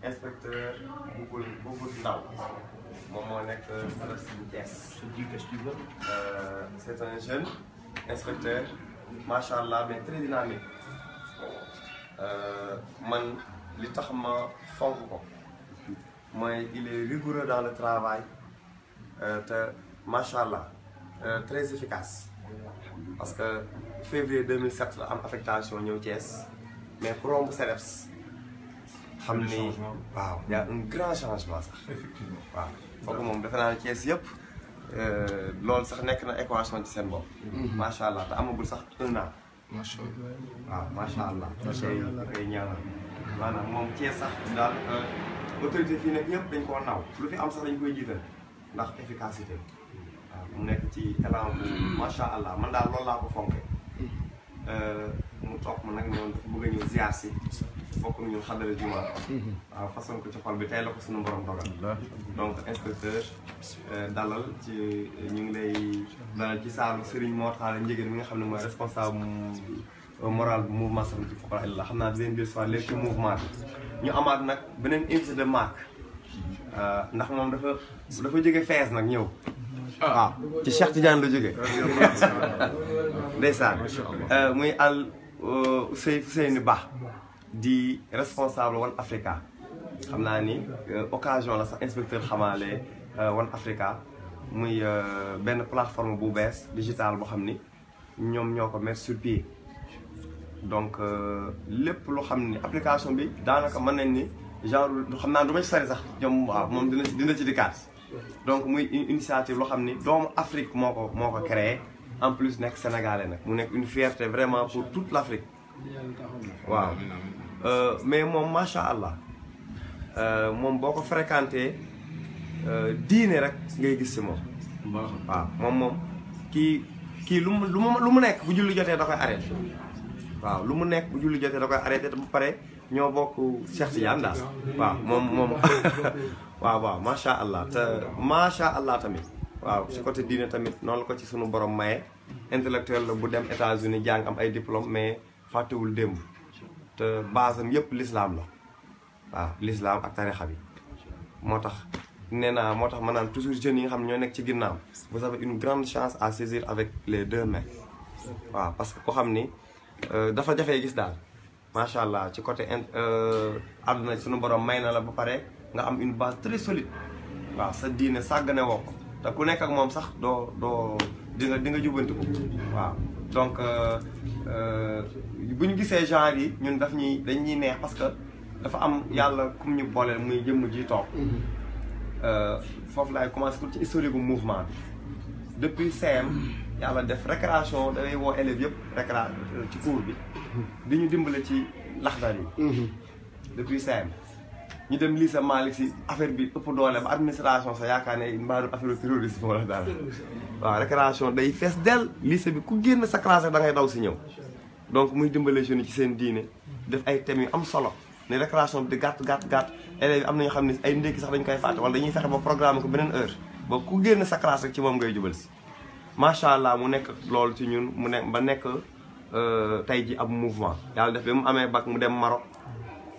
inspecteur Boubou Ndaw moom moo nekk Palestine Thiès. C'est un jeune inspecteur macha allah mais très dynamique man li tax ma fonk ko mooy il est rigoureux dans le travail te macha allah très efficace parce que février 2007 la am affectation ñëw Thiès mais pour romb CDEPS xam ni waaw y a un grand changement sax. effectivement waaw foog moom defe naa ne Thiès yëpp loolu sax nekk na équation ci seen bopp. macha allah te amagul sax 1 an. macha allah waaw macha allah. koy ñaanal maanaam moom Thiès sax daal autorité fii nekk yëpp dañ koo naw lu fi am sax dañ koy jiital ndax efficacité waaw mu nekk ci élan bu macha allah man daal loolu laa ko fonke mu toog ma nag ñoom dafa bëgg a ñëw ziar si bokk nañu xadara juma waaw façon ko ci xol bi tey la ko suñu borom dogal donc inspecteur dalal ci ñu ngi lay dalal ci saalu Serigne Mor Talla Ndiéguène mi nga xam ne mooy responsable moral bu mouvement Samadou ci Fouqara Illah xam naa di leen dellu si waat léegi ci mouvement bi ñu amaat nag beneen invité de marque ndax moom dafa jóge Fès nag ñëw waaw ci Cheikh Tidiane la jóge ndeysaan muy al Ousseynou Ba di responsable One Africa xam naa ni occasion la sax inspecteur xamaale One Africa muy benn plateforme bu bees digitale boo xam ni ñoom ñoo ko mettre sur pied donc lépp lu xam ni application bi daanaka mën nañ ni genre xam naa du ma ci sori sax ñoom waaw moom dina ci dikkaat donc muy initiative loo xam ni doomu Afrique moo ko créé en plus nekk sénégalais nag mu nekk une fierté vraiment pour toute l' Afrique waaw mais moom macha allah moom boo ko fréquenté diine rek ngay gis si moom. waaw moom kii lu mu nekk bu julli jotee da koy arrêté. waaw lu mu nekk bu julli jotee da koy arrêté te bu pare ñoo bokk Cheikh Tidiane daal waaw moom waaw macha allah te macha allah tamit. waaw ci côté diine tamit noonu la ko ci sunu borom maye intellectuel la bu dem États-Unis jàng am ay diplôme mais fàttewul démb te base am yëpp l'islam la waaw l'islam ak tarixa bi moo tax nee naa moo tax ma naan toujours jeunes yi nga xam ne ñoo nekk ci ginnaaw vous avez une grande chance à saisir avec les 2 mains waaw parce que ko xam ni dafa jafee gis daal macha allah ci côté àdduna sunu borom may na la ba pare nga am une base très solide waaw sa diine sàggane woo ko te ku nekk ak moom sax doo di nga jubbanti ko waaw donc bu ñu gisee genre yi ñun dañuy neex parce que dafa am yàlla kum ñu booleel muy jëmm ji toog foofu laay commencé pour ci historique bu mouvement bi depuis CM yàlla def récréation dangay woo élèves yëpp ci cours bi di ñu dimbale ci laxdar yi depuis CM ñu dem lycée Malick Sy affaire bi ëpp doole ba administration sa yaakaar ne mbaaru affaire terrorisme wala dara waaw récréation day fees dell lycée bi ku génn sa classe da ngay daw si ñëw donc muy dimbale jeunes ci seen diine def ay thèmes yu am solo ne récréation bi di gàtt élèves yi am nañu xam ne ay ndékki sax dañu koy fàtte wala dañuy fexe ba programme ko beneen heure ba ku génn sa classe rek ci moom ngay jubal si macha allah mu nekk loolu ci ñun mu ne ba nekk tey ji ab mouvement yàlla def bi mu amee bac mu dem Maroc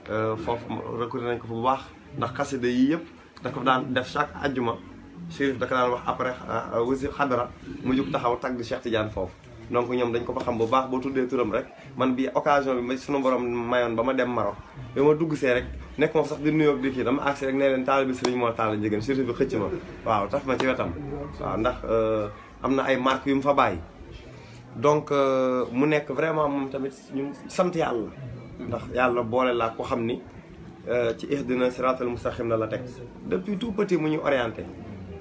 foofu recruté nañ ko fa bu baax ndax xasida yi yëpp da ko daan def chaque ajjuma Chérif da ko daan wax après wasi xadara mu jóg taxaw tagg Cheikh Tidiane foofu donc ñoom dañ ko fa xam bu baax boo tuddee turam rek man bi occasion bi ma sunu borom mayoon ba ma dem Maroc ba ma dugg see rek nekk moom sax di nuyoo di kii dama agsi rek ne leen taalibe bi Serigne Mor Talla Ndiéguène Chérif bi xëcc ma waaw taf ma ci wetam waaw ndax am na ay marques yu mu fa bàyyi donc mu nekk vraiment moom tamit ñu sant yàlla ndax yàlla boole laa ko xam ni ci ihdina siratal mustaqim la teg depuis tout petit mu ñu orienté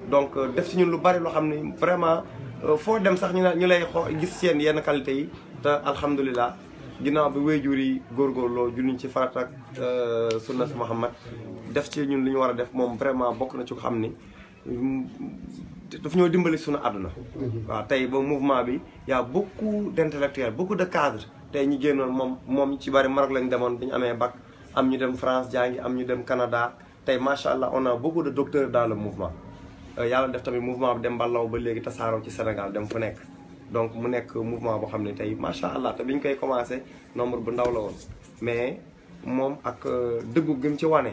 donc def ci ñun lu bari loo xam ni vraiment foo dem sax ñu lay gis seen yenn qualité yi te alhamdulilah ginnaaw bi waajur yi góorgóorloo julliñ ci farat ak sunnat Muhammad def ci ñun li ñu war a def moom vraiment bokk na ci ko xam ni daf ñoo dimbali suñu àdduna waaw tey ba mouvement bi y a beaucoup d'intellectuels beaucoup de cadres tey ñi génnoon moom ci bari Maroc lañ demoon bi ñu amee bac am ñu dem France jàngi am ñu dem Canada tey macha allah on a beaucoup de docteurs dans le mouvement yàlla def tamit mouvement bi dem balaw ba léegi tasaaroo ci Sénégal dem fu nekk donc mu nekk mouvement boo xam ne tey macha allah te bi ñu koy commencé nombre bu ndaw la woon mais moom ak dëggu gëm ci wane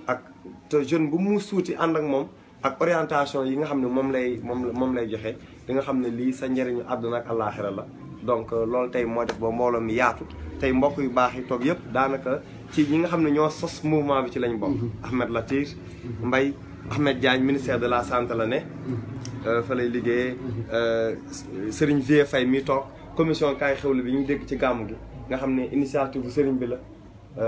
ak te jeune bu mu suuti ànd ak moom ak orientation yi nga xam ne moom lay joxe di nga xam ne lii sa njëriñu àdduna ak àllaaxira la. donc loolu tey moo def ba mbooloo mi yaatu tey mbokk yu baax yi toog yëpp daanaka ci ñi nga xam ne ñoo sos mouvement bi ci lañ bokk. Ahmed Latir Mbaye Ahmed Diagne ministère de la santé la ne. fa lay liggéeyee Serigne Vieux Faye mi toog commission kaay xewlu bi ñu dégg ci gàmmu gi nga xam ne initiative bu Serigne bi la.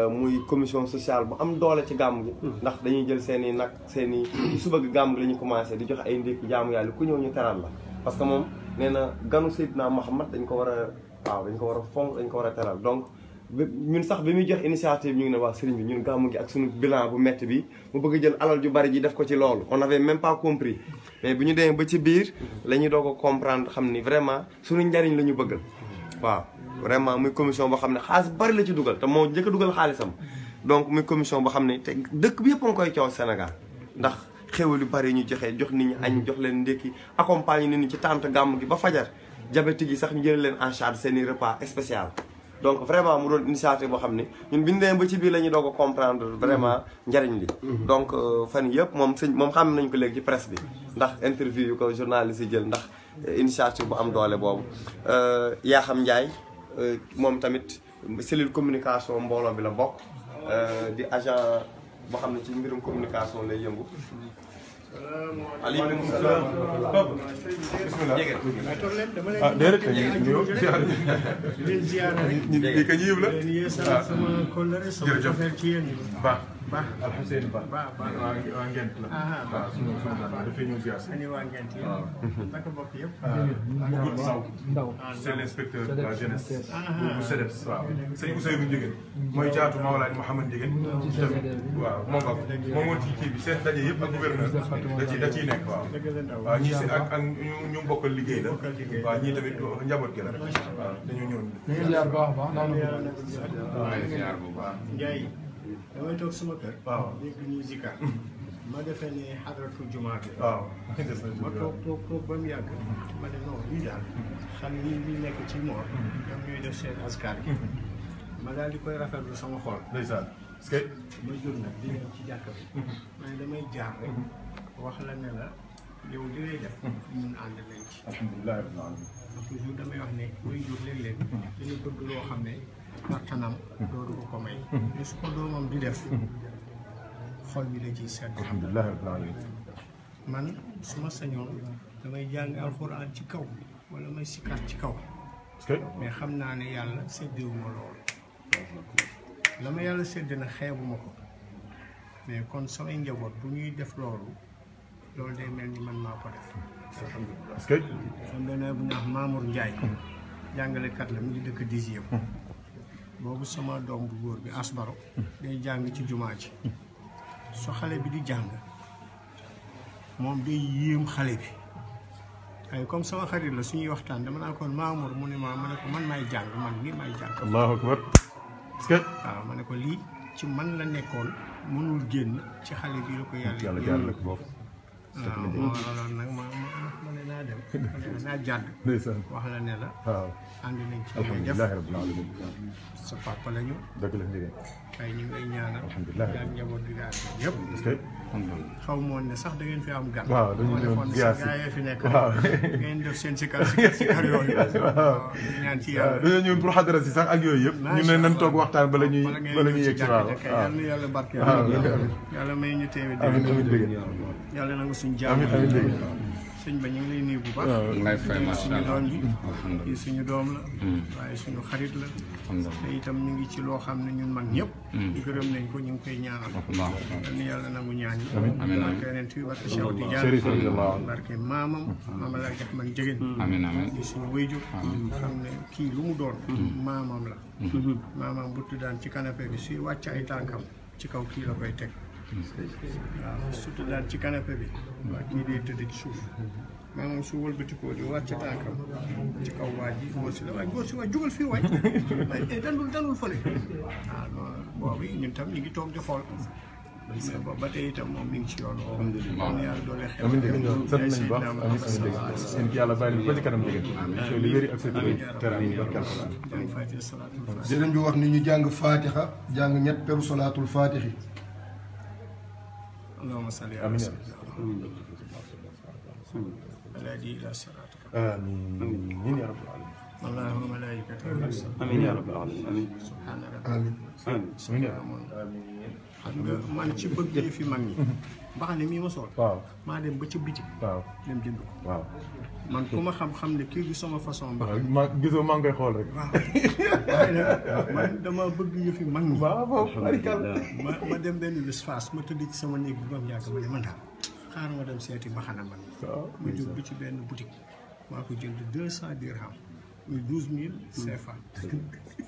muy commission sociale bu am doole ci gàmmu gi. ndax dañuy jël seen i nag seen i suba gi gàmmu gi la ñu commencé di joxe ay ndékki jaamu yàlla ku ñëw ñu teral la. parce que moom nee na ganu Seydina Muhammad dañ ko war a fonk dañ ko war a teral donc ñun sax bi muy jox initiative ñu ngi ne waa sëriñ bi ñun gàmmu gi ak suñu bilan bu métti bi mu bëgg jël alal ju bari ji def ko ci loolu on avait même pas compris mais bu ñu demee ba ci biir la ñuy doog a comprendre xam ni vraiment suñu njariñ la ñu bëggal waaw vraiment muy commission boo xam ne xaalis bari la ci dugal te moo njëkk a dugal xaalisam donc muy commission boo xam ne te dëkk bi yëpp a ngi koy coow Sénégal ndax xéwal yu bari ñu joxe jox nit ñi añ jox leen ndékki accompagner nit ñi ci tànt gàmm gi ba fajar diabétique yi sax ñu jël leen en charge seen i repas spécial donc vraiment mu doon initiative boo xam ne ñun bi ñu demee ba ci biir la ñuy doog a comprendre vraiment njariñ li donc fan yëpp moom xam nañ ko léegi ci presse bi ndax interview yu ko journaliste yi jël ndax initiative bu am doole boobu yaa xam Ndiaye moom tamit cellule communication mbooloo bi la bokk di agent boo xam ne ci mbirum communication lay yëngu. aleykum salaam. ah déedéet kay ñu ziar sama kóllëre sama cofeel ci yéen Ba Alxuseen Ba waa Ngent la waaw sunu dafay ñëw ziar si waa Ngent yi naka bokk yëpp Maguette Ndaw c'est l'inspecteur de la jeunesse bu CEDEPS waaw sëñ Ousseynou Ndiéguène mooy caatu Mawlaay Mouhamed Ndiéguène waaw moom woon ci kii bi seen daje yëpp ak gouverneur da ciy nekk waaw ñii si ak ñu bokkal liggéey la waaw ñii tamit njaboot gi la waaw dañoo ñëw ziar baax Ndiaye damay toog sama kër. waaw dégg ñuy zikar. ma defee ne xadratul jumaa bi. waaw ma toog ba mu yàgg. ma ne non lii daal. xam ni li nekk ci moor. ñoom ñooy def seen askar yi. ma daal di koy rafetlu sama xol. ndeysaan parce que. ma jóg nag di ñëw ci jàkka bi. ma ne damay jaar rek. wax la ne la yow li ngay def. ñun ànd nañ ci. alhamdulilah rabbil alamin. toujours damay wax ne muy jóg léeg-léeg. dañu bëgg loo xam ne. partanam doodu ko may mais su ko doomam di def xol bi la ciy sedd alhamdulilah rabbil alamin man su ma sañoon damay jàng alxuraan ci kaw wala may sikar ci kaw mais xam naa ne yàlla séddewuma loolu la ma yàlla sédd na xeebuma ko mais kon samay njaboot bu ñuy def loolu day mel ni man maa ko def alhamdulilah parce que xam nga ne bu ñu wax Mamour Ndiaye jàngalekat la mu ngi dëkk 10e boobu sama doom bu góor bi asbaro day jàng ci jumaa ji su xale bi di jàng moom day yéem xale bi waaye comme sama xarit la suñuy waxtaan dama naa kon Mamour mu ne ma ne ko man maay jàng man nii maay jàng allahu akbar parce que waaw ma ne ko lii ci man la nekkoon mënul génn ci xale bi la ko yàlla jàll ko boobu waaw moo loolu nag ma ne naa dem naa jàdd wax la ne la waaw ànd nañ ci alhamdulilah rabbil alamin sa papa lañu dëgg la njëgeen ay ñu ngi lay ñaanal alhamdulilah ak njaboot bi gaar yëpp parce que xaw moon ne sax da ngeen fi am gan waaw dañu ñëw ziar si gaa fi nekk waaw ngeen def seen sikar yooyu waaw ñaan ci yàlla dañoo ñëw pour xadara si sax ak yooyu yëpp ñu ne nañ toog waxtaan bala ñuy yegg ci waaw yal na yàlla barke yàlla may ñu teewe yàlla nangu suñu jaam sëñ ba ñu ngi lay nuyu bu baax. ngay fay suñu doom ji. kii suñu doom la. waaye suñu xarit la. te itam ñu ngi ci loo xam ne ñun mag ñëpp. gërëm nañ ko ñu ngi koy ñaanal. yal na yàlla nangu ñaan yi. amiin barke yeneen tuuti barke Cheikh Tidiane. barke maamam. maama laa jox man jigéen. amiin amiin di suñu wayjur. xam ne kii lu mu doon. maamam la. maamam bu tuddaan ci canapé bi suy wàcc ay tànkam ci kaw kii la koy teg. waaw surtout daal ci canapé bi waa kii day tëdd ci suuf maanaam su wëlbatikoo di wàcc tànkam ci kaw waa ji góor si la waaye góor si waay jugal fii waay waaye dandul fële waaw boobu ñun tam ñu ngi toog di xool mais boobu ba tey itam moom mi ngi ci yoon moom yàlla doole xew sant nañu baax amiin seen yàlla bàyyi ba ci kanam dégg li wéri ak sa teral yi barkal jàng fatiha salaatul fatiha dinañ bi wax ni ñu jàng fatiha jàng ñett peru salaatul fatihi اللهم صل على سيدنا الهادي الى صراطك امين يا رب العالمين اللهم ملائكته amiin yaa rabbal aalamiin subhaana rabbika امين xam nga man ci bëgg yi fi mag ñi baax ne mii ma sol waaw maa dem ba ci biti waaw dem jënd ko waaw man ku ma xam-xam ne kii du sama façon ba ma gisoo maa ngi koy xool rek waaw waaye nag man dama bëgg yëfi mag ñi waaw ma dem benn bés Fass ma tëdd ci sama néeg bi ba mu yàgg ma ne man daal xaaral ma dem seeti mbaxana man ma jóg bi ci benn boutique maa ko jënd 200 dirham muy 12000 CFA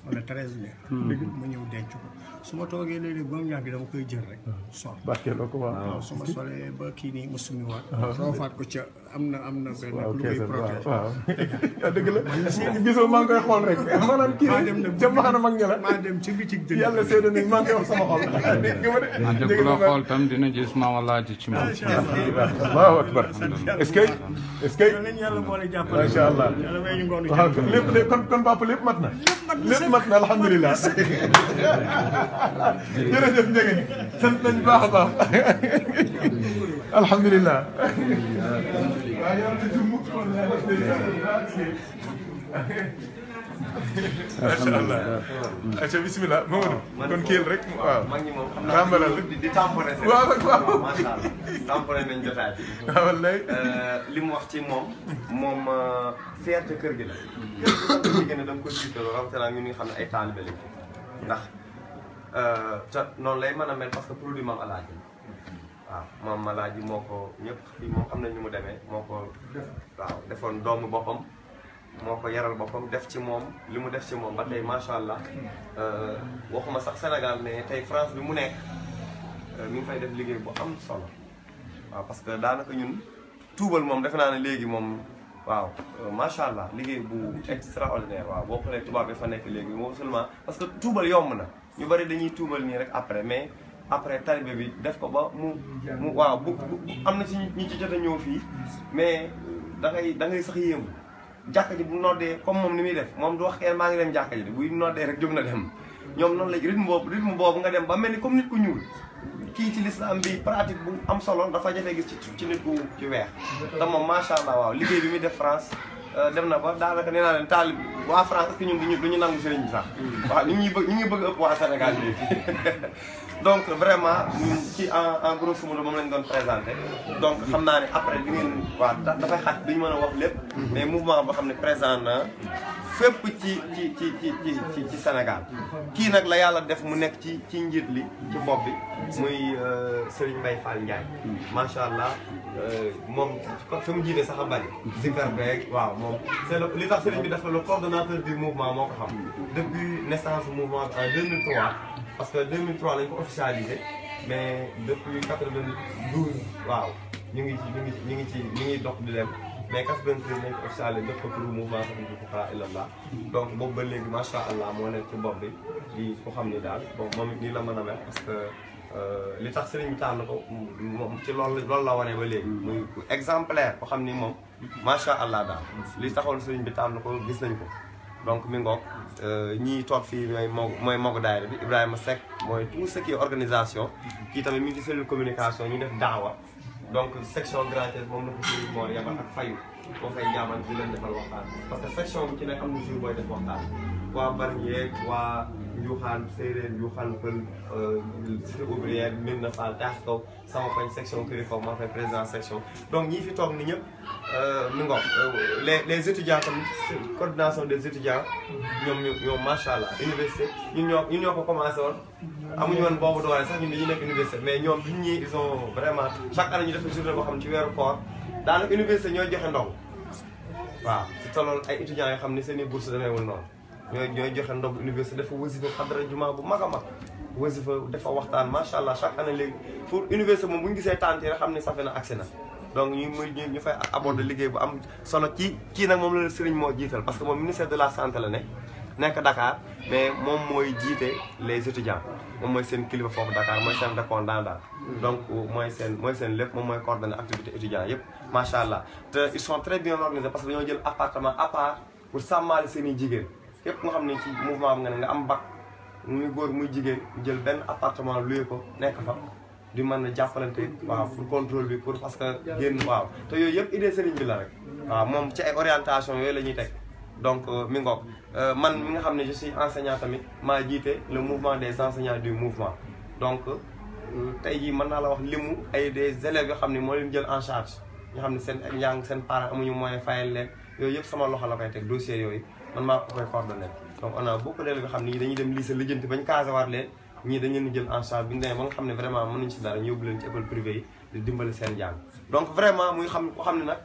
wala 13000 ma ñëw denc ko su ma toogee léeg-léeg ba mu yàgg dama koy jël rek sol barkeeloo ko waaw su ma solee ba kii nii ma sumi waat roofaat ko ca am na benn lu koy protège waaw dëgg la gisoo maa ngi koy xool rek maanaam kii ca mbaxana mag ña la maa dem ci bitig jënd yàlla seede nañ maa ngi koy wax sama xol dëgg la xool tam dina gis Mame Alhaji ci moom. allahu akbar est-ce que nañ yàlla boole jàppale macha allah yàlla may ñu ngoonu waaw lépp de kon papa lépp mat na lépp mat na alhamdulilah jërëjëf njëgën sant nañ baax a baax alhamdulilah macha allah aca bismillah Mamadou kon kéel rek waaw mag ñi moom xam tàmbalal naa di tamponné seen waaw waaw macha allah tamponné nañ jotaay bi waaw wallaay li mu wax ci moom fierté kër gi la kër gi gën a da nga ko jiitaloo rawatina ñun ñi nga xam ne ay taalibe lañ ndax te noonu lay mën a mel parce que produit Mame Alhaji waaw Mame Alhaji moo ko ñëpp fii moom xam nañ ni mu demee moo ko waaw defoon doomu boppam moo ko yaral boppam def ci moom li mu def ci moom ba tey macha allah waxuma sax Sénégal mais tey France bi mu nekk mi ngi fay def liggéey bu am solo waaw parce que daanaka ñun tuubal moom defe naa ne léegi moom waaw macha allah liggéey bu extraordinaire waaw boo xoolee tubaab bi fa nekk léegi moom seulement parce que tuubal yomb na ñu bari dañuy tuubal nii rek après mais après talibé bi def ko ba mu waaw bu am na ci ñi ci jot a ñëw fii mais da ngay sax yéemu jàkka ji bu noddee comme moom ni muy def moom du wax kenn maa ngi dem jàkka ji de buy noddee rek jóg na dem ñoom noonu la rythme boobu nga dem ba mel ni comme nit ku ñuul kii ci l'islam bi pratique bu am solo dafa jafe gis ci nit ku ci weex te moom macha allah waaw liggéey bi muy def France dem na ba daanaka nee naa leen taalib waa France est-ce que ñun duñu nangu sëriñ bi sax waaw ñu ngi bëgg ëpp waa Sénégal léegi donc vraiment ci en grosso modo moom lañ doon présenté donc xam naa ne après di ngeen waaw dafay xat duñu mën a wax lépp mais mouvement boo xam ne présent na fépp ci Sénégal kii nag la yàlla def mu nekk ci njiit li ci bopp bi muy Serigne Mbaye Fall Ndiaye macha allah moom fi mu jiite sax a bari zikar beeg waaw moom c'est li tax Serigne bi def le coordonnateur du mouvement moo ko xam depuis naissance du mouvement en 2003 parce que 2003 lañ ko officialisé mais depuis 92 waaw ñu ngi dox di dem mais 93 lañ ko officialisé def ko pour mouvement Safinatoul Fouqara ilallah donc boobu ba léegi macha allah moo nekk ci bopp bi di ko xam ni daal bon moom it nii la mën a mel parce que li tax sëriñ bi tànn ko moom ci loolu la wane ba léegi muy exemplaire ko xam ni moom macha allah daal li taxoon sëriñ bi tànn ko gis nañ ko donc mi ngoog ñii toog fii mooy Mogu daayira bi Ibrahima Seck mooy tout ce qui est organisation kii tamit mi ngi ci cellule communication ñu def daawa donc section gratuite moom la ko ci moo yabal ak fayu boo fay jaamal di leen defal waxtaan parce que section bi ci nekk am na jour booy def waxtaan waa Bargny waa Njuuxaan Séeréer Njuuxaan Pël cité ouvrière mil na Fall taax kaw sama koñ section këri kaw maa fay président section donc ñii fi toog ni ñëpp mi ngoog les étudiants tamit coordination des étudiants ñoom macha allah université ñun ñoo ko commencé woon amuñu woon boobu doole sax ñun dañuy nekk université mais ñoom biñ ñii ils ont vraiment chaque année ñu def journée boo xam ci weeru koor daanaka université ñooy joxe ndogu waaw si tolloon ay étudiants yoo xam ne seen i bourse demeewul noonu ñooy joxe ndogu université dafa wasifa xadara juma bu mag a mag wasifa dafa waxtaan macha allah chaque année léegi pour université moom bu ñu gisee tànn rek xam ne safe na accès na donc ñu fay aborder liggéey bu am solo kii nag moom la sëriñ moo jiital parce que moom ministère de la santé la nekk Dakar mais moom mooy jiite les étudiants moom mooy seen kilifa foofu Dakar mooy seen répondant daal donc mooy seen lépp moom mooy coordonner activité étudiants yëpp macha allah te ils sont très bien organisés parce que dañoo jël appartement à part pour sàmmaale seen i jigéen képp nga xam ne ci mouvement bi nga am bac muy góor muy jigéen jël benn appartement loué ko nekk fa di mën a jàppalante waaw pour contrôle bi pour parce que génn waaw te yooyu yëpp idée sëriñ bi la rek waaw moom ci ay orientation yooyu la ñuy teg donc mi ngoog man mi nga xam ne je suis enseignant tamit maa jiite le mouvement des enseignants du mouvement donc tey jii mën naa la wax limu ay des élèves yoo xam ne moo leen jël en charge ñoo xam ne seen njàng seen parents amuñu moyen fayal leen yooyu yëpp sama loxo la koy teg dossier yooyu man maa ko koy coordonné donc on a beaucoup d'élèves yoo xam ne dañuy dem lycée lijjanti bañ casewaat leen ñii dañ leen jël en charge bi ñu demee ba nga xam ne vraiment mënuñ si dara ñu yóbbu leen ci école privée yi di dimbali seen jàng donc vraiment muy xam ko xam ne nag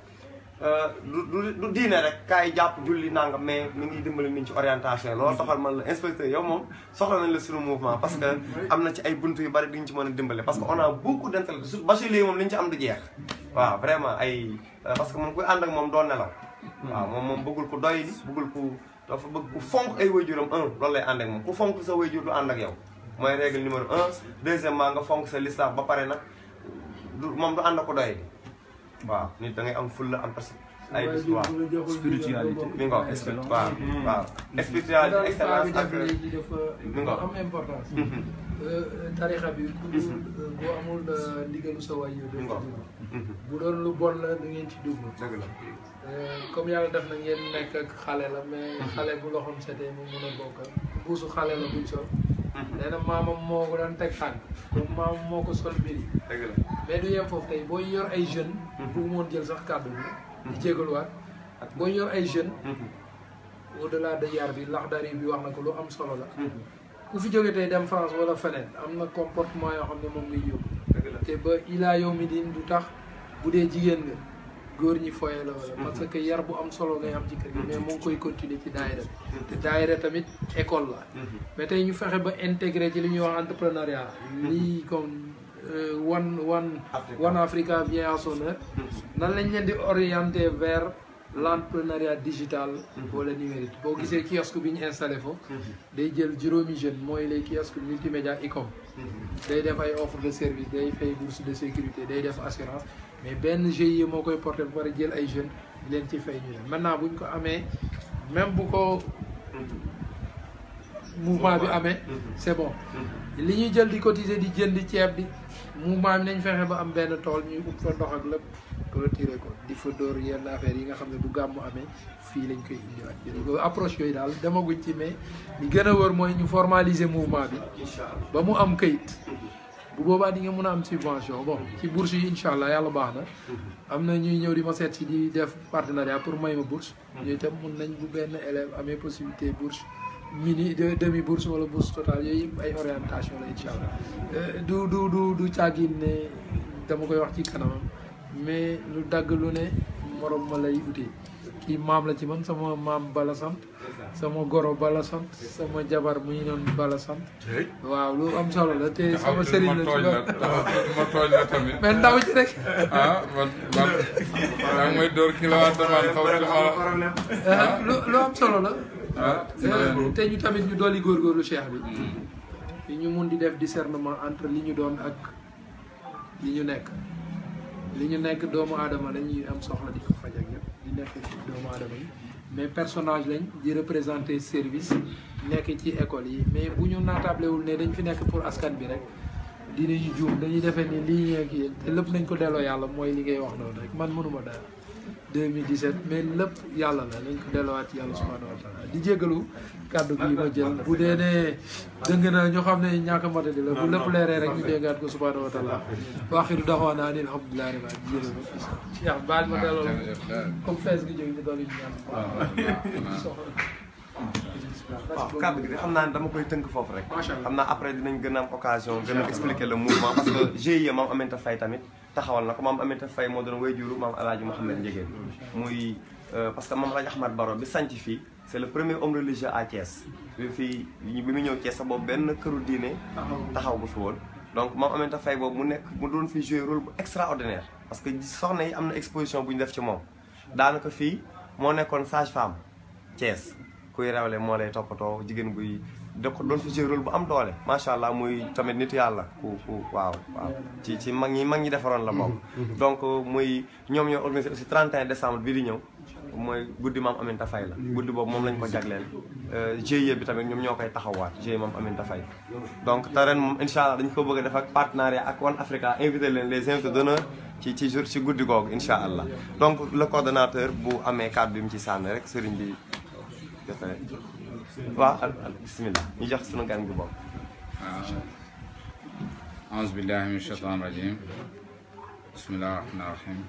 du diine rek kaay jàpp julli nangam mais mi ngi dimbali nit ci orientation loolu taxal man la inspecteur yow moom soxla nañ la suñu mouvement parce que am na ci ay buntu yu bari di ñu ci mën a dimbale parce que on a beaucoup d'intérêt surtout bachelier moom li ñu ci am du jeex waaw vraiment ay parce que moom kuy ànd ak moom doo nelaw waaw moom bëggul ku doy bëggul ku dafa bëgg ku fonk ay waajuram loolu lay ànd ak moom ku fonk sa waajur du ànd ak yow mooy règle numéro 1 deuxièmement nga fonk sa lislam ba pare nag moom du ànd ko doy waaw nit da ngay am fulla am parce que ay spiritualité mi nga wax waaw spiritualité excellence ak mi nga am importance tarixa bi boo amul ndigalu sa waajur bu doon lu bon la da ngeen ci dugg dëgg la comme yàlla def na ngeen nekk ak xale la mais xale bu loxoom setee mu mun a bokk buusu xale la buñ sol nee na maamam moo ko daan teg tànk comme maamam moo ko sol mbiri dëgg la mais du yem foofu tey boo yor ay jeunes bu moon jël sax kàddu bi di jégaluwaat boo yor ay jeunes au delà de yar bi laxdari bi wax na ko lu am solo la ku fi jóge tey dem France wala feneen am na comportement yoo xam ne moom ngay yóbbu te ba ilaa yow mi din du tax bu dee jigéen nga góor ñi foye la wala parce que yar bu am solo ngay am ci kër gi mais moo ngi koy continuer ci daayira bi te daayira tamit école la mais tey ñu fexe ba intégré ci li ñuy wax entrepreneuriat lii comme One Africa vient à son heure nan lañ leen di orienter vers l'entrepreneuriat digital wala numérique boo gisee kiosque bi ñu installé foofu day jël juróomi jeune mooy les kiosques multimédia e-com day def ay offre de service day fay bourse de sécurité day def assurance mais benn GIE moo koy porté ba pare jël ay jeunes di leen ci fay ñu ne maintenant buñ ko amee même bu ko mouvement bi amee c'est bon li ñuy jël di cotiser di jënd ceeb bi mouvement bi nañ fexe ba am benn tool ñuy ut fa ndox ak lépp clôturer ko di fa dóor yenn affaires yi nga xam ne bu gàmmu amee fii lañ koy indiwaat jëriñ approche yooyu daal demaguñ ci mais li gën a wër mooy ñu formaliser mouvement bi ba mu am këyit bu boobaa di nga mën a am subvention bon ci bourse yi incha allah yàlla baax na am na ñuy ñëw di ma seet si di def partenariat pour may ma bourse yooyu itam mun nañ bu benn élève amee possibilité bourse mini demi bourse wala bourse totale yooyu yëpp ay orientation la incha allah du caagin ne dama koy wax ci kanamam mais lu dagg lu ne morom ma lay utee kii maam la ci man sama maam bala sant sama goro bala sant sama jabar muy noonu bala sant waaw lu am solo la te sama sëriñ la ci ma tooñ la tamit mais ndaw ci rek man yaa ngi may door kilowaat damaan xaw lu am solo la te ñu tamit ñu dolli góorgóorlu cheikh bi ñu mun di def discernement entre li ñu doon ak li ñu nekk doomu aadama dañuy am soxla di ko faj ak yëpp di nekk ci doomu aadama yi mais personnage lañ di représenter service nekk ci école yi mais bu ñu naatablewul ne dañ fi nekk pour askan bi rek dinañu juum dañuy defee ni lii ak yéen te lépp nañ ko delloo yàlla mooy li ngay wax noonu rek man mënuma dara 2017 mais lépp yàlla la nañ ko delloowaat yàlla subhanahu wa taala di jégalu kàddu gi ma jël bu dee ne dëng na ñu xam ne ñàkk a matadi la bu lépp leeree rek ñu déggaat ko subhanahu wa taala waaxiru daxwaana ani alhamdulillahi rabbil alamin jërëjëf Cheikh baal ma delloo comme fees gi jóg ñu doon ñu ñaan waaw kàddu gi de xam naa ne dama koy tënk foofu rek xam naa après dinañ gën a am occasion gën a expliquer le mouvement parce que GIE Mame Aminta Faye tamit taxawal na ko Mame Aminta Faye moo doon wayjuru Mame Alaaji Mouhamed Ndiéguène muy parce que Mame Alaaji Ahmad Baro bi sanc fii c'est le premier homme religieux à Thiès bi mu ñëw Thiès sax boobu benn këru diine taxaw bu fi woon donc Mame Aminta Faye boobu mu doon fi jouer rôle bu extraordinaire parce que soxna yi am na exposition bu ñu def ci moom daanaka fii moo nekkoon sage femme Thiès kuy rawle moo lay toppatoo jigéen buy doon fi jouer rôle bu am doole macha allah muy tamit nitu yàlla ku waaw ci mag ñi defaroon la moom donc muy ñoom ñoo organisé aussi 31 décembre bii di ñëw mooy guddi maam Aminta Faye la guddi boobu moom lañ ko jagleel GIE bi tamit ñoom ñoo koy taxawaat GIE maam Aminta Faye donc te ren moom incha allah dañ ko bëgg a def ak partenariat ak One Africa invité leen les invités d'honneur ci jour ci guddi googu incha allah donc le coordonnateur bu amee kàddu bi mu ci sànni rek sëriñ bi defee waaw bismillah ñu jox sunu gan gi boobu أعوذ بالله من الشيطان الرجيم بسم الله الرحمن الرحيم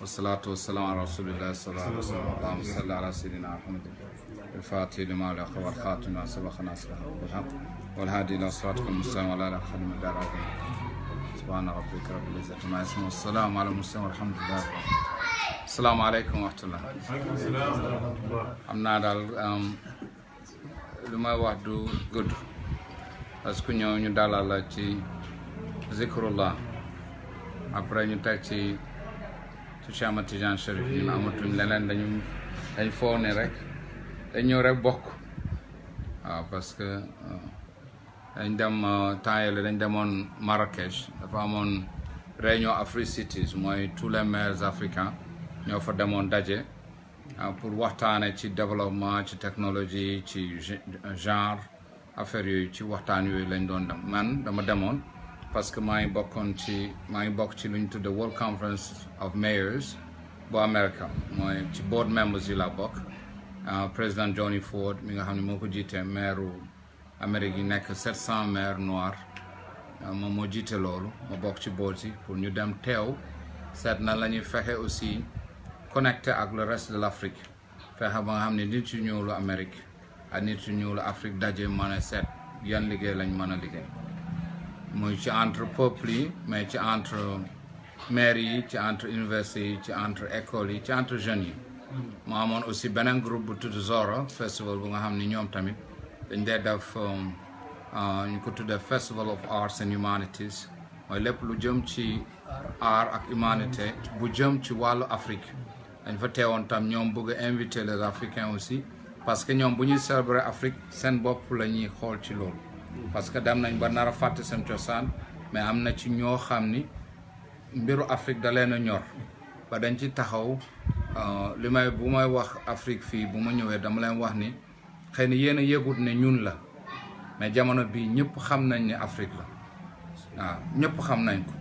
والصلاة والسلام على رسول الله صلى الله عليه وسلم اللهم صل على سيدنا محمد الفاتح لما أغلق والخاتم لما سبق ناصره بالحق والهادي إلى صراطك المستقيم وعلى آله خدم الدار العظيم سبحان ربك رب العزة عما يصفون والسلام على المرسلين والحمد لله. السلام عليكم ورحمة الله. am naa daal lu may wax du gudd parce que ñëw ñu dalal la ci zikrullah après ñu teg ci Cheikh Ahmad Tidiane Chérif ñun amatuñ leneen dañ foo ne rek dañ ñëw rek bokk waaw parce que dañ dem temps yële dañ demoon Marrakech dafa amoon réunion Afri-Cities mooy tous les maires africains ñoo fa demoon daje pour waxtaane ci développement ci technologie ci genre affaire yooyu ci waxtaan yooyu lañ doon dem man dama demoon parce que maa ngi bokk ci lu ñu tudde World Conference of Mayors bu America mooy ci board members yi la bokk président Johnny Ford mi nga xam ne moo ko jiite maire Amérique yi nekk 700 maires noirs moom moo jiite loolu ma bokk ci board si pour ñu dem teew seet na la ñuy fexe aussi connecté ak le reste de l'Afrique fexe ba nga xam ne nit yu ñuulu Amérique ak nit yu ñuulu Afrique daje mën a seet yan liggéey lañ mën a liggéey muy ci entre peuple yi mais ci entre maires yi ci entre universités yi ci entre écoles yi ci entre jeunes yi mu amoon aussi beneen groupe bu tudd Zora festival bu nga xam ni ñoom tamit dañ dee def ñu ko tuddee Festival of Arts and Humanities mooy lépp lu jëm ci art ak humanité bu jëm ci wàllu Afrique dañ fa teewoon tam ñoom bëgg a inviter les Africains aussi parce que ñoom bu ñuy célébrer Afrique seen bopp la ñuy xool ci loolu parce que dem nañ ba nar a fàtte seen cosaan mais am na ci ñoo xam ni mbiru Afrique da leen a ñor ba dañ ci taxaw bu may wax Afrique fii bu ma ñëwee dama leen wax ni xëy na yéen a yëgut ne ñun la mais jamono bii ñëpp xam nañ ne Afrique la waaw ñëpp xam nañ ko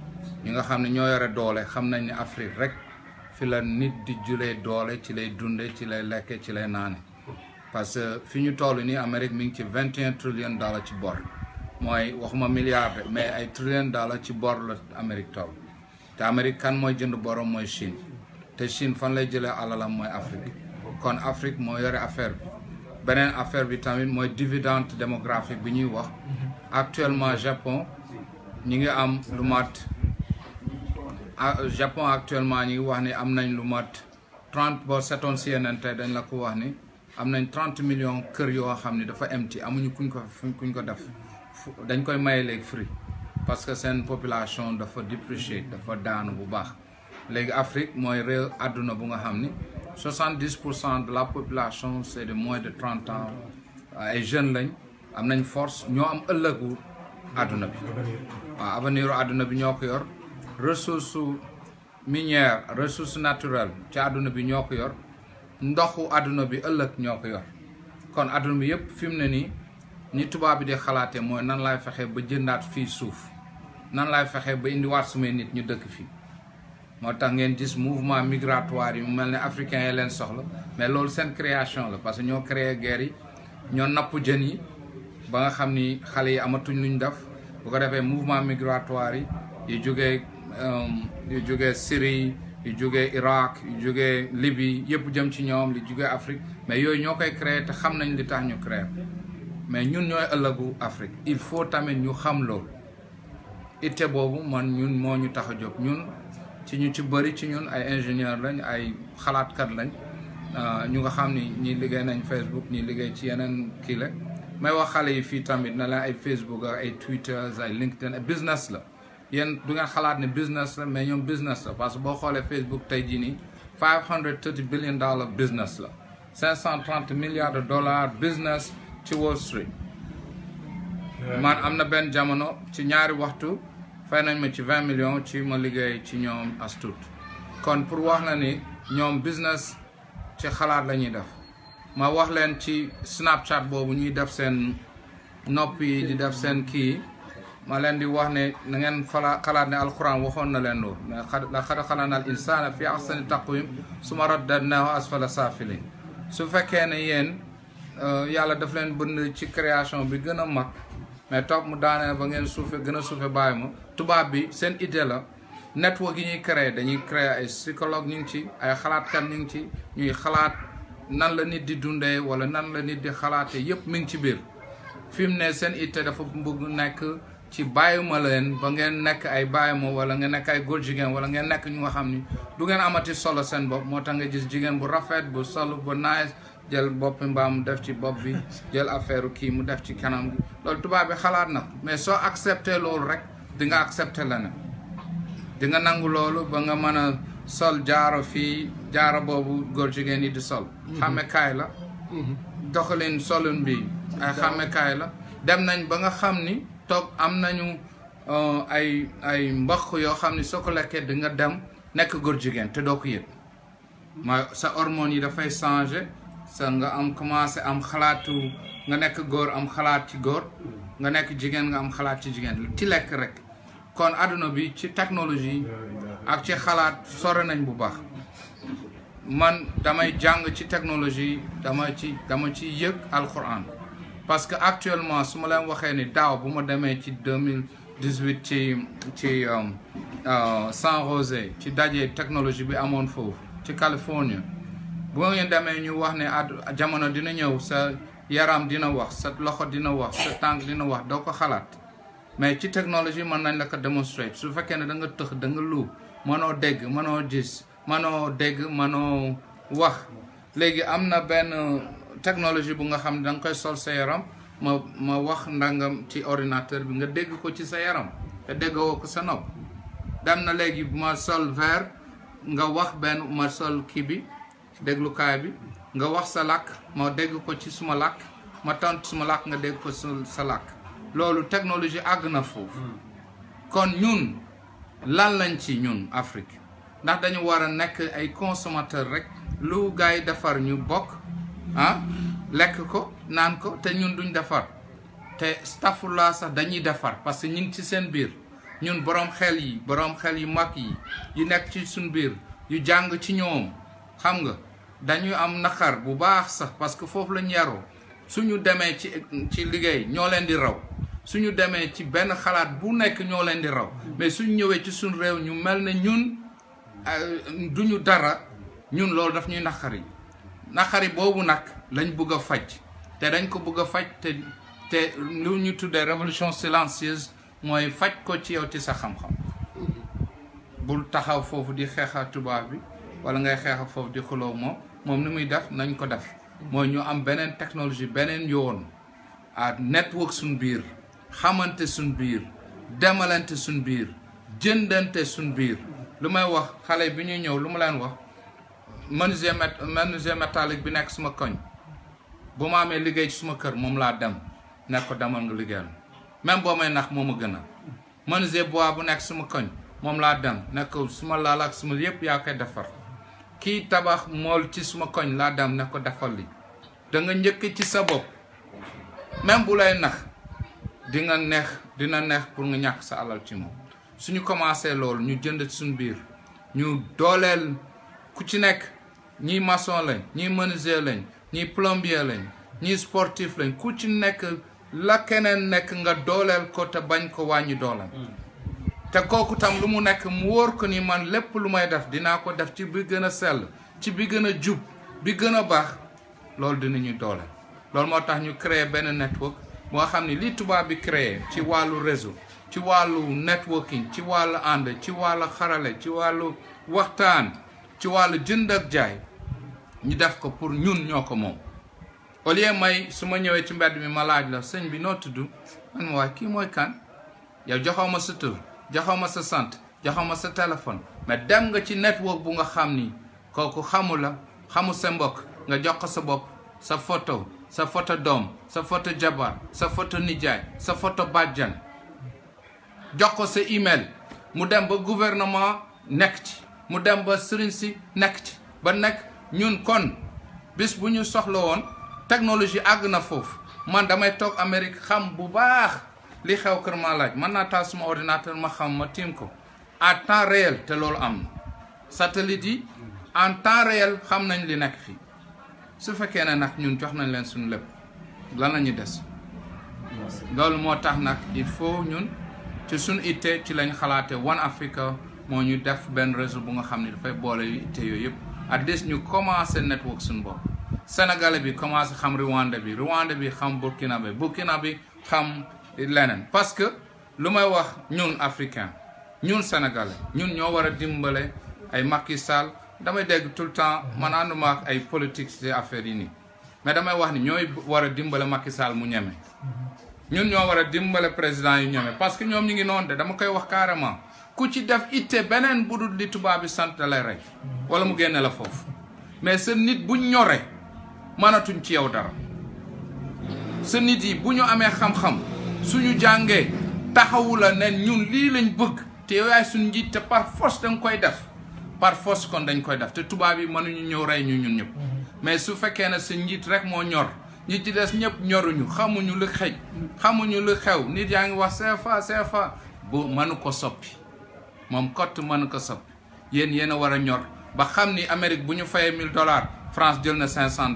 ñi nga xam ne ñoo yore doole xam nañ ne Afrique rek fi la nit di julee doole ci lay dunde ci lay lekke ci lay naane parce que fi ñu toll nii Amérique mi ngi ci 21 trillion dollars ci bor mooy waxuma milliard mais ay trillion dollars ci bor la Amérique toll te Amérique kan mooy jënd borom mooy Chine te Chine fan lay jëlee alalam mooy Afrique kon Afrique moo yore affaire bi beneen affaire bi tamit mooy dividende démographique bi ñuy wax actuellement Japon ñi ngi am lu mat Japon actuellement ñi ngi wax ni am nañ lu mat 30 boo setoon si yeneen tey dañ la ko wax ni am nañ 30 millions kër yoo xam ne dafa empty amuñu kuñ ko def dañ koy maye léegi free parce que seen population dafa déprécié dafa daanu bu baax léegi Afrique mooy réew àdduna bu nga xam ni 70% de la population c'est de moins de 30 ans ay jeunes lañ am nañ force ñoo am ëllëgu àdduna bi waaw avenir àdduna bi ñoo ko yor ressource minière ressource naturelle ci àdduna bi ñoo ko yor ndoxu àdduna bi ëllëg ñoo ko yor kon àdduna bi yëpp fi mu ne nii ni tubaab bi di xalaatee mooy nan laay fexe ba jëndaat fii suuf nan laay fexe ba indiwaat sumay nit ñu dëkk fii moo tax ngeen gis mouvement migratoire yi mu mel ne africain yi leen soxla mais loolu seen création la parce que ñoo créé guerre yi ñoo napp jën yi ba nga xam ni xale yi amatuñ luñ def bu ko defee mouvement migratoire yi yu jógee Syrie yu jógee Irak yu jógee Libye yëpp jëm ci ñoom li jógee Afrique mais yooyu ñoo koy créé te xam nañ li tax ñu créé mais ñun ñooy ëllëgu Afrique il faut tamit ñu xam loolu itte boobu man ñun moo ñu tax a jóg ñun ci bëri ci ñun ay ingénieur lañ ay xalaatkat lañ ñu nga xam ni ñi liggéey nañ Facebook ñi liggéey ci yeneen kii la may wax xale yi fii tamit na leen ay Facebook ak ay Twitter ay LinkedIn ay business la yéen du ngeen xalaat ne business la mais ñoom business la parce que boo xoolee Facebook tey jii nii $530 billion business la 530 milliards de dollars business ci Wall Street man am na benn jamono ci ñaari waxtu fay nañ ma ci 20 millions ci ma liggéey ci ñoom as tuut kon pour wax na ni ñoom business ci xalaat la ñuy def ma wax leen ci Snapchat boobu ñuy def seen nopp yi di def seen kii ma leen di wax ne na ngeen xalaat ne alquran waxoon na leen loolu mais laqad xalaqna al insana fi ahsani taqwim summa radadnahu asfala safilin su fekkee ne yéen yàlla daf leen bënd ci création bi gën a mag mais topp mu daanee ba ngeen suufe gën a suufe bàyyi ma tubaab bi seen idée la network yi ñuy créer dañuy créer ay psychologue ñu ngi ci ay xalaatkat ñu ngi ci ñuy xalaat nan la nit di dundee wala nan la nit di xalaatee yépp mi ngi ci biir fi mu ne seen idée dafa bëgg nekk ci bàyyima leen ba ngeen nekk ay bàyyima wala ngeen nekk ay góor jigéen wala ngeen nekk ñu nga xam ni du ngeen amati solo seen bopp moo tax nga gis jigéen bu rafet bu solo bu nice jël boppi mbaam def ci bopp bi jël affaire kii mu def ci kanam gi loolu tubaab bi xalaat na mais soo accepté loolu rek di nga accepté la ne di nga nangu loolu ba nga mën a sol jaaro fii jaaro boobu góor jigéen yi di sol xàmmekaay la doxalin solun bi ay xàmmekaay la dem nañ ba nga xam ni toog am nañu ay mboq yoo xam ni soo ko lekkee di nga dem nekk góor jigéen te doo ko yëg ma sa hormones yi dafay changer sa nga am commencé am xalaatu nga nekk góor am xalaat ci góor nga nekk jigéen nga am xalaat ci jigéen ci lekk rek kon àdduna bi ci technologie ak ci xalaat sore nañ bu baax man damay jàng ci technologie dama ci yëg alquran parce que actuellement su ma leen waxee ni daaw bu ma demee ci 2018 ci San José ci daje technologie bi amoon foofu ci Californie bu ngeen demee ñu wax ne jamono dina ñëw sa yaram dina wax sa loxo dina wax sa tànk dina wax doo ko xalaat mais ci technologie mën nañ la ko démontrer su fekkee ne da nga tëx da nga lu mënoo dégg mënoo gis mënoo dégg mënoo wax léegi am na benn technologie bu nga xam ne da nga koy sol sa yaram ma wax ndangam ci ordinateur bi nga dégg ko ci sa yaram te déggoo ko sa nopp dem na léegi ma sol verre nga wax benn ma sol kii bi déglukaay bi nga wax sa làkk ma dégg ko ci suma làkk ma tontu suma làkk nga dégg ko sa làkk loolu technologie àgg na foofu kon ñun lan lañ ci ñun Afrique ndax dañu war a nekk ay consommateur rek lu gars yi defar ñu bokk lekk ko naan ko te ñun duñ defar te stafurlaa sax dañuy defar parce que ñu ngi ci seen biir ñun borom xel yu mag yi yu nekk ci suñ biir yu jàng ci ñoom xam nga dañuy am naqar bu baax sax parce que foofu lañ yaroo suñu demee ci liggéey ñoo leen di raw suñu demee ci benn xalaat bu nekk ñoo leen di raw mais suñu ñëwee ci suñ réew ñu mel ne ñun duñu dara ñun loolu daf ñuy naqari boobu nag lañ bëgg a faj te dañ ko bëgg a faj te lu ñu tuddee révolution silencieuse mooy faj ko ci yow ci sa xam-xam bul taxaw foofu di xeexa tubaab bi wala ngay xeexa foofu di xuloo moom ni muy def nañ ko def mooy ñu am beneen technologie beneen yoon à network suñ biir xamante suñ biir demalante suñ biir jëndante suñ biir lu may wax xale bi ñuy ñëw lu ma leen wax menuisier métallique bi nekk suma koñ bu ma amee liggéey ci suma kër moom laa dem nekk ko demal nga liggéeyal même boo may nax moo ma gën a menuisier bois bu nekk suma koñ moom laa dem nekk suma laal ak suma yëpp yaa koy defar kii tabax mool ci suma koñ laa dem ne ko defal li da nga njëkk ci sa bopp même bu lay nax dina neex pour nga ñàkk sa alal ci moom suñu commencé loolu ñu jënd ci suñu biir ñu dooleel ku ci nekk ñii maçon lañ ñii menuisier lañ ñii plombier lañ ñii sportif lañ ku ci nekk la keneen nekk nga dooleel ko te bañ ko wàññi dooleem te kooku tam lu mu nekk mu wóor ko ni man lépp lu may def dinaa ko def ci bi gën a sell ci bi gën a jub bi gën a baax loolu dinañu dooleel loolu moo tax ñu créer benn network moo xam ni li tubaab bi créer ci wàllu réseau ci wàllu networking ci wàllu ànd ci wàllu xarale ci wàllu waxtaan ci wàllu jënd ak jaay ñu def ko pour ñun ñoo ko moom au lieu may su ma ñëwee ci mbedd mi ma laaj la sëñ bi noo tudd man ma waaye kii mooy kan yow joxaw ma sa tur joxaw ma sa sant joxaw ma sa téléphone mais dem nga ci network bu nga xam ni kooku xamu la xamu sa mbokk nga jox ko sa bopp sa photo doom sa photo jabar sa photo nijaay sa photo bàjjan jox ko sa email mu dem ba gouvernement nekk ci mu dem ba sëriñ si nekk ci ba nekk ñun kon bis bu ñu soxla woon technologie àgg na foofu man damay toog Amérique xam bu baax li xew Kër Maalaaj mën naa taal suma ordinateur ma xam ma tiim ko en temps réel te loolu am na satellite yi en temps réel xam nañ li nekk fii su fekkee ne nag ñun jox nañ leen suñu lépp lan la ñu des loolu moo tax nag il faut ñun ci suñu itte ci lañ xalaate One Africa moo ñu def benn réseau bu nga xam ne dafay boole yu itte yooyu yëpp at least ñu commencé network suñu bopp Sénégalais bi commencé xam Rwanda bi xam Burkina bi xam leneen parce que lu may wax ñun africain ñun Sénégalais ñun ñoo war a dimbale ay Macky Sall damay dégg tout le temps man ànduma ak ay politique ci affaire yi nii mais damay wax ni ñooy war a dimbale Macky Sall mu ñeme ñun ñoo war a dimbale président yu ñeme parce que ñoom ñu ngi noonu de dama koy wax carrément ku ci def itte beneen bu dul li tubaab bi sant lay rey wala mu génne la foofu mais sa nit bu ñore mënatuñ ci yow dara sa nit yi bu ñu amee xam-xam suñu jàngee taxawu la ne ñun lii lañ bëgg te yow yaay suñu njiit te par force dañ koy def par force kon dañ koy def te tubaab yi mënuñu ñëw rey ñu ñun ñëpp mais su fekkee ne sa njiit rek moo ñor ñi ci des ñëpp ñoruñu xamuñu lu xëj xamuñu lu xew nit yaa ngi wax CFA bu mënu ko soppi moom kott mënu ko soppi yéen a war a ñor ba xam ni Amérique bu ñu fayee $1000 France jël na $500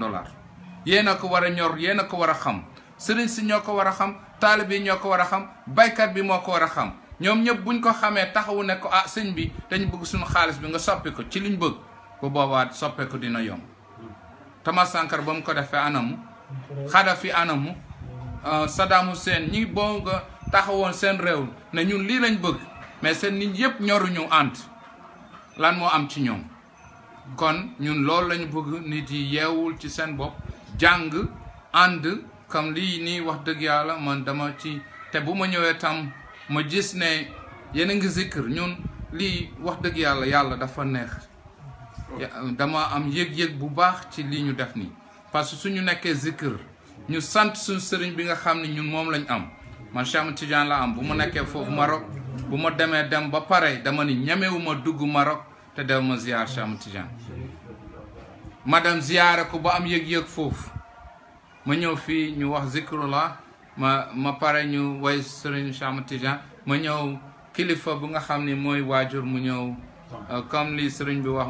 yéen a ko war a ñor yéen a ko war a xam sëriñ si ñoo ko war a xam taalibe yi ñoo ko war a xam baykat bi moo ko war a xam ñoom ñëpp buñ ko xamee taxawu ne ko sëñ bi dañu bëgg suñu xaalis bi nga soppi ko ci liñ bëgg bu boobaa soppee ko dina yomb Thomas Sankara ba mu ko defee anamu Kadhafi anamu Saddam Hussein ñi boo nga taxawoon seen réew ne ñun lii lañ bëgg mais seen nit yëpp ñoruñu ànd lan moo am ci ñoom kon ñun loolu lañu bëgg nit yi yeewul ci seen bopp jàng ànd comme lii nii wax dëgg yàlla man dama ci te bu ma ñëwee tam ma gis ne yéen a ngi zikr ñun lii wax dëgg yàlla dafa neex dama am yëg-yëg bu baax ci lii ñu def nii parce que suñu nekkee zikr ñu sant suñu sëriñ bi nga xam ne ñun moom lañ am man Cheikh Tidiane la am bu ma nekkee foofu Maroc bu ma demee dem ba pare dama ni ñemewuma dugg Maroc te dem ma ziyaar Cheikh Tidiane ma dem ziyaare ko ba am yëg-yëg foofu ma ñëw fii ñu wax zikrullah ma pare ñu way sëriñ Cheikh Tidiane ma ñëw kilifa bu nga xam ni mooy waajur mu ñëw comme li sëriñ bi wax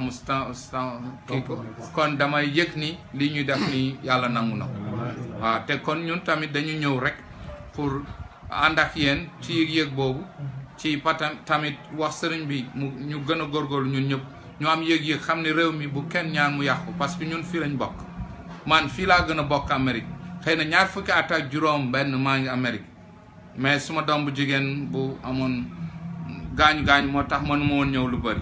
kii ko kon damay yëg ni li ñuy def ni yàlla nangu na ko waaw te kon ñun tamit dañu ñëw rek pour ànd ak yéen ci yëg-yëg boobu ci tamit wax sëriñ bi ñu gën a góorgóorlu ñun ñëpp ñu am yëg-yëg xam ni réew mi bu kenn ñaan mu yàqu parce que ñun fii lañ bokk man fii laa gën a bokk Amérique xëy na 20 fukki at ak juróom benn maa ngi Amérique mais suma doom bu jigéen bu amoon gaañu moo tax mënuma woon ñëw lu bëri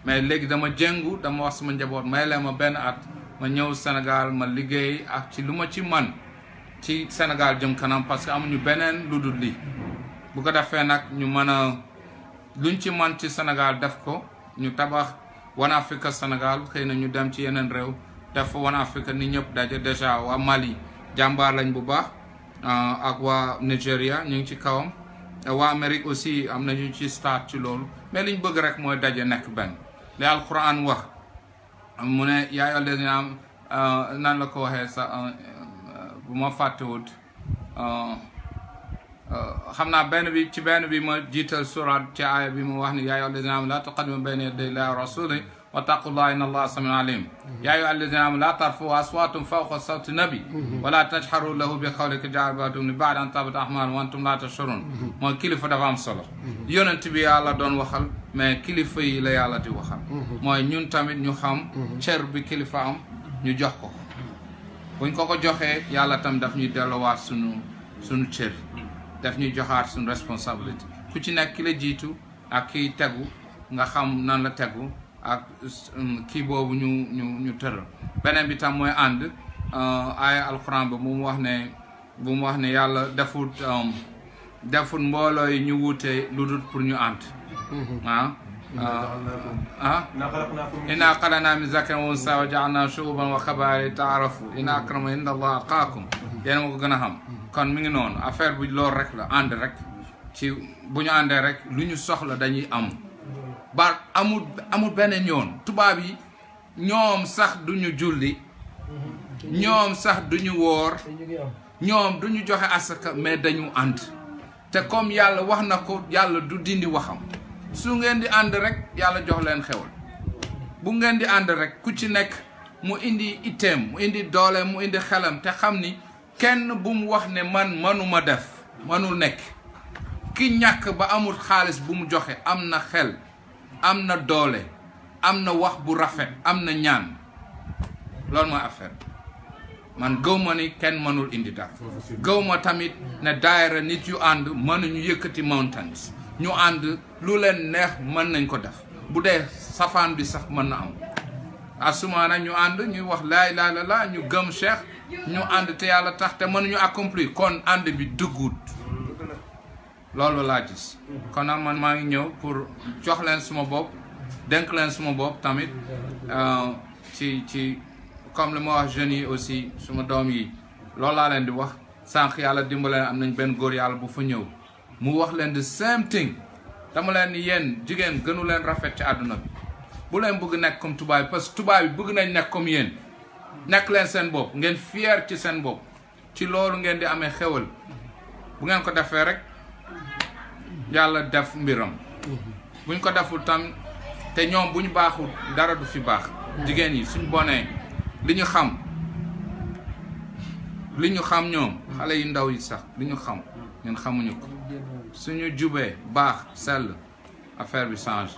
mais léegi dama jëngu dama wax sama njaboot may leen ma benn at ma ñëw Sénégal ma liggéey ak ci lu ma ci man ci Sénégal jëm kanam parce que amuñu beneen lu dul lii bu ko defee nag ñu mën a luñ ci man ci Sénégal def ko ñu tabax One Africa Sénégal xëy na ñu dem ci yeneen réew def One Africa ni ñëpp daje déjà waa Mali jàmbaar lañ bu baax ak waa Nigeria ñu ngi ci kawam waa Amérique aussi am nañu ci start ci loolu mais liñ bëgg rek mooy daje nekk benn li alquran wax mu ne yaa ayyuhal lazina nan la ko waxee sax bu ma fàttewut xam naa benn bi ma jiital surat ci aaya bi mu wax ni yaa ayyuhal lazina aamanu laa tuqaddimu bayna yaday llaahi wa rasuulihi wattaqullaha inna allaha samiun alim yaa ayyuhal lazina aamanu laa tarfa'u aswaatakum fawqa sawti nabi wa laa tajharu lahu bi qawli kajahri ba'dikum li ba'din an tahbata a'maalukum wa antum laa tash'uruun mooy kilifa dafa am solo yonent bi yàlla doon waxal mais kilifa yi la yàlla di waxal mooy ñun tamit ñu xam cër bi kilifa am ñu jox ko buñ ko joxee yàlla tam daf ñuy delluwaat suñu cër daf ñuy joxaat suñu responsabilité ku ci nekk ki la jiitu ak kiy tegu nga xam nan la tegu ak kii boobu ñu tëral beneen bi tam mooy ànd aaya alxuraan ba bu mu wax ne yàlla deful mbooloo yi ñu wuute lu dul pour ñu ànd inna xalaqnaakum min zakarin wa unsaa wa ja'alnaakum shu'uuban wa qabaa'ila ta'aarafu inna akramakum inda Allahi atqaakum yéen ma ko gën a xam kon mi ngi noonu affaire bi loolu rek la ànd rek ci bu ñu àndee rek lu ñu soxla dañuy am ba amul beneen yoon tubaab yi ñoom sax duñu julli ñoom sax duñu woor ñoom duñu joxe asaka mais dañu ànd te comme yàlla wax na ko yàlla du dindi waxam su ngeen di ànd rek yàlla jox leen xewal bu ngeen di ànd rek ku ci nekk mu indi itteem mu indi doole mu indi xelam te xam ni kenn bu mu wax ne man manuma def manul nekk ki ñàkk ba amul xaalis bu mu joxe am na xel am na doole am na wax bu rafet am na ñaan loolu mooy affaire man gëw ma ni kenn mënul indi dara gëw ma tamit ne daayira nit yu ànd mënuñu yëkkati mountains ñu ànd lu leen neex mën nañ ko def bu dee safaan bi sax mën na am asumaana ñu ànd ñuy wax laa ilaaha illallaah ñu gëm Cheikh ñu ànd te yàlla tax te mënuñu accomplir kon ànd bi duggut loolu laa gis kon nag man maa ngi ñëw pour jox leen suma bopp dénk leen suma bopp tamit ci comme li ma wax jeunes yi aussi suma doom yi loolu laa leen di wax sànq yàlla dimbale am nañ benn góor yàlla bu fa ñëw mu wax leen the same thing dama leen ni yéen jigéen gënu leen rafet ci àdduna bi bu leen bëgg nekk comme tubaab bi parce que tubaab bi bëgg nañ nekk comme yéen nekk leen seen bopp ngeen fier ci seen bopp ci loolu ngeen di amee xewal bu ngeen ko defee rek yàlla def mbiram buñ ko deful tam te ñoom bu ñu baaxul dara du fi baax jigéen yi suñ bonee li ñu xam ñoom xale yu ndaw yi sax li ñu xam ñun xamuñu ko suñu jubee baax sell affaire bi change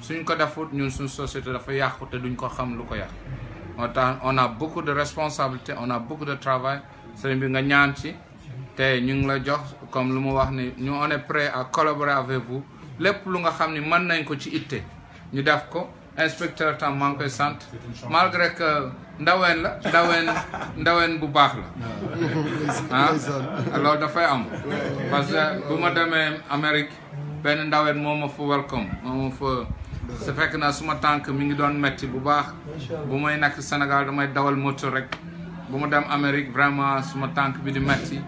suñ ko defut ñun suñ société dafa yàqu te duñ ko xam lu ko yàq moo tax on a beaucoup de responsabilités on a beaucoup de travail sëriñ bi nga ñaan ci te ñu ngi la jox comme lu mu wax ni ñu on est prêt à collaborer avec vous lépp lu nga xam ni mën nañ ko ci itte ñu def ko inspecteur tam maa ngi koy sant malgré que ndaween la ndaween bu baax la loolu dafay am parce que bu ma demee Amérique benn ndaween moo ma fa welcome moo ma fa su fekk na suma tànk mi ngi doon metti bu baax bu may nekk Sénégal damay dawal moto rek bu ma dem Amérique vraiment suma tànk bi di metti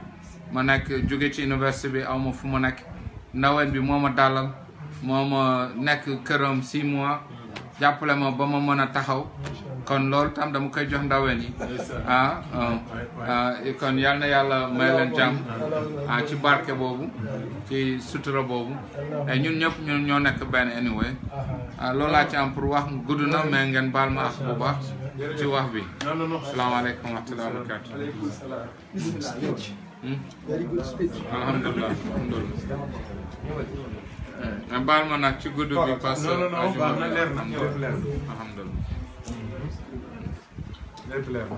ma nekk jóge ci université bi aw ma fu ma nekk ndaween bi moo ma dalal moo ma nekk këram 6 mois jàppale ma ba ma mën a taxaw kon loolu tam dama koy jox ndaween yi kon yal na yàlla may leen jàmm ci barke boobu ci sutura boobu ñun ñëpp ñun ñoo nekk benn anyway loolu laa ci am pour wax gudd na mais ngeen baal ma ak bu baax ci wax bi salaamaaleykum wa rahmatulah wa barakatu alhamdulilah mais baal ma nag ci gudd bi parce que alhamdulilah lépp leer na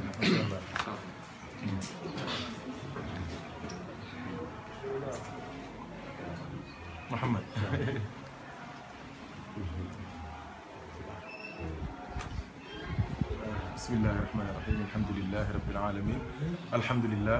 Muhammad bismillahi rahmani rahim alhamdulillahi rabbil alamin alhamdulillah